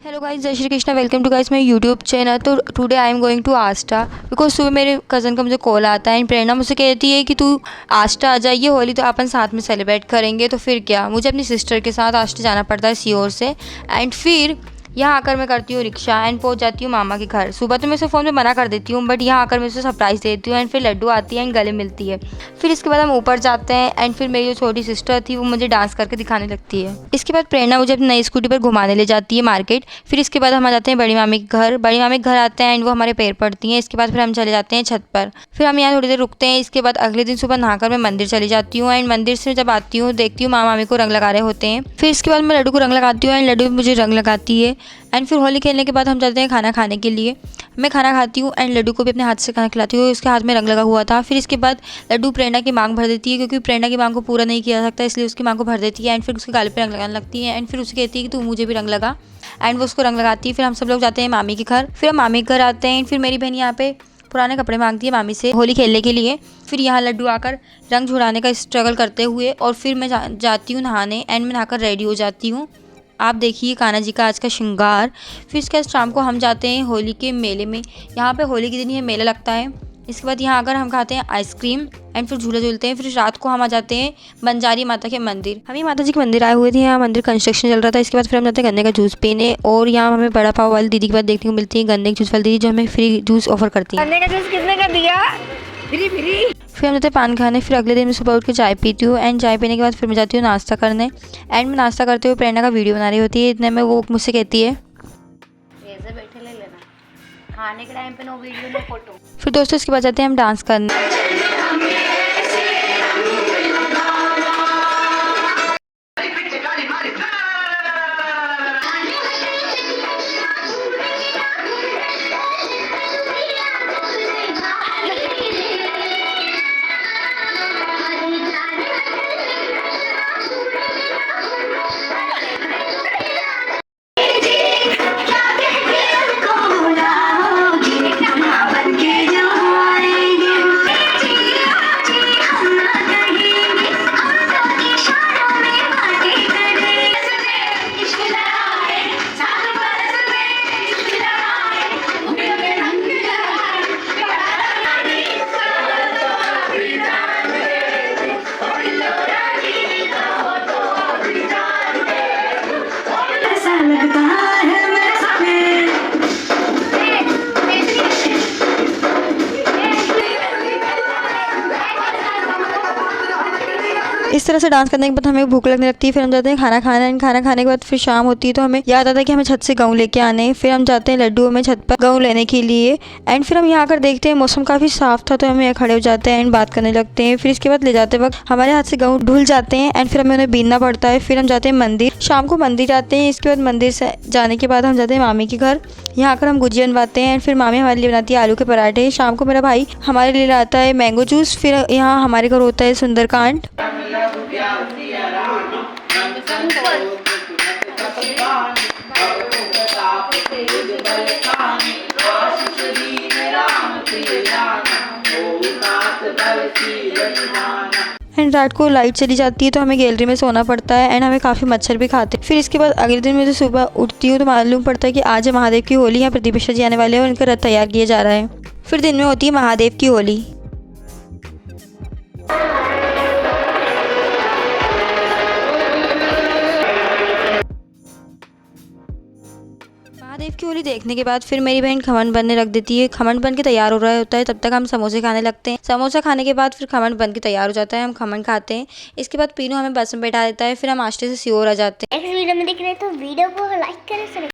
Hello guys, जय Shri Krishna. Welcome to guys my YouTube channel. तो today I am going to आस्टा because सुबह मेरे कज़न का मुझे कॉल आता है एंड प्रेरणा मुझसे कहती है कि तू आस्टा आ जाइए, होली तो अपन साथ में सेलिब्रेट करेंगे। तो फिर क्या, मुझे अपनी सिस्टर के साथ आस्टा जाना पड़ता है सीहोर से। एंड फिर यहाँ आकर मैं करती हूँ रिक्शा एंड पहुँच जाती हूँ मामा के घर। सुबह तो मैं उसे फ़ोन में मना कर देती हूँ, बट यहाँ आकर मैं उसे सरप्राइज़ देती हूँ एंड फिर लड्डू आती है एंड गले मिलती है। फिर इसके बाद हम ऊपर जाते हैं एंड फिर मेरी जो छोटी सिस्टर थी वो मुझे डांस करके दिखाने लगती है। इसके बाद प्रेरणा मुझे अपनी नई स्कूटी पर घुमाने ले जाती है मार्केट। फिर इसके बाद हम आ जाते हैं बड़ी मामी के घर। बड़ी मामी के घर आते हैं एंड वो हमारे पैर पड़ती हैं। इसके बाद फिर हम चले जाते हैं छत पर। फिर हम यहाँ थोड़ी देर रुकते हैं। इसके बाद अगले दिन सुबह नहाकर मैं मंदिर चली जाती हूँ एंड मंदिर से जब आती हूँ देखती हूँ मामा मामी को रंग लगा रहे होते हैं। फिर इसके बाद मैं लड्डू को रंग लगाती हूँ एंड लड्डू भी मुझे रंग लगाती है। एंड फिर होली खेलने के बाद हम चलते हैं खाना खाने के लिए। मैं खाना खाती हूँ एंड लड्डू को भी अपने हाथ से खाना खिलाती हूँ। उसके हाथ में रंग लगा हुआ था। फिर इसके बाद लड्डू प्रेरणा की मांग भर देती है, क्योंकि प्रेरणा की मांग को पूरा नहीं किया जा सकता, इसलिए उसकी मांग को भर देती है एंड फिर उसके गाल पे रंग लगाने लगती है एंड फिर उसे कहती है कि तू मुझे भी रंग लगा। एंड वो उसको रंग लगाती है। फिर हम सब लोग जाते हैं मामी के घर। फिर हम मामी के घर आते हैं। फिर मेरी बहन यहाँ पे पुराने कपड़े मांगती है मामी से होली खेलने के लिए। फिर यहाँ लड्डू आकर रंग छुड़ाने का स्ट्रगल करते हुए और फिर मैं जाती हूँ नहाने एंड मैं नहाकर रेडी हो जाती हूँ। आप देखिए कान्हा जी का आज का श्रृंगार। फिर इसके बाद शाम को हम जाते हैं होली के मेले में। यहाँ पे होली के दिन ये मेला लगता है। इसके बाद यहाँ आकर हम खाते हैं आइसक्रीम एंड फिर झूला झूलते हैं। फिर रात को हम आ जाते हैं बंजारी माता के मंदिर। हम ये माता जी के मंदिर आए हुए थे। यहाँ मंदिर कंस्ट्रक्शन चल रहा था। इसके बाद फिर हम जाते हैं गन्ने का जूस पीने और यहाँ हमें बड़ा पाव वाली दीदी की बात देखने को मिलती है, गन्ने की जूस वाली दीदी, जो हमें फ्री जूस ऑफर करती है। गन्ने का जूस कितने का दिया? Free free. फिर हम जाते हैं पान खाने। फिर अगले दिन मैं सुबह उठ के चाय पीती हूँ एंड चाय पीने के बाद फिर मैं जाती हूँ नाश्ता करने एंड मैं नाश्ता करते हुए प्रेरणा का वीडियो बना रही होती है। इतने में वो मुझसे कहती है ऐसे बैठे ले लेना, खाने के टाइम पे नो वीडियो नो फोटो। फिर दोस्तों इसके बाद जाते हैं हम डांस करने। इस तरह से डांस करने के बाद हमें भूख लगने लगती है। फिर हम जाते हैं खाना खाने एंड खाना खाने के बाद फिर शाम होती है तो हमें याद आता है कि हमें छत से गेहूँ लेके आने हैं। फिर हम जाते हैं लड्डू में छत पर गेहूँ लेने के लिए एंड फिर हम यहाँ आकर देखते हैं मौसम काफ़ी साफ था तो हम यहाँ खड़े हो जाते हैं एंड बात करने लगते हैं। फिर इसके बाद ले जाते वक्त हमारे हाथ से गेहूँ ढुल जाते हैं एंड फिर हमें उन्हें बीनना पड़ता है। फिर हम जाते हैं मंदिर। शाम को मंदिर जाते हैं। इसके बाद मंदिर से जाने के बाद हम जाते हैं मामी के घर। यहाँ आकर हम गुजिया बनवाते हैं एंड फिर मामी हमारे लिए बनाती है आलू के पराठे। शाम को मेरा भाई हमारे लिए लाता है मैंगो जूस। फिर यहाँ हमारे घर होता है सुंदरकांड। एंड रात को लाइट चली जाती है तो हमें गैलरी में सोना पड़ता है एंड हमें काफ़ी मच्छर भी खाते हैं। फिर इसके बाद अगले दिन मुझे सुबह उठती हूँ तो मालूम पड़ता है कि आज है महादेव की होली। यहाँ प्रदीप मिश्रा जी आने वाले हैं और इनका रथ तैयार किया जा रहा है। फिर दिन में होती है महादेव की होली। महादेव की होली देखने के बाद फिर मेरी बहन खमन बनने रख देती है। खमन बन के तैयार हो रहा होता है, तब तक हम समोसे खाने लगते हैं। समोसा खाने के बाद फिर खमन बन के तैयार हो जाता है, हम खमन खाते हैं। इसके बाद पीनू हमें बस में बैठा देता है। फिर हम आस्टे से सीहोर आ जाते हैं। इस वीडियो में देख रहे हैं तो वीडियो को लाइक करें।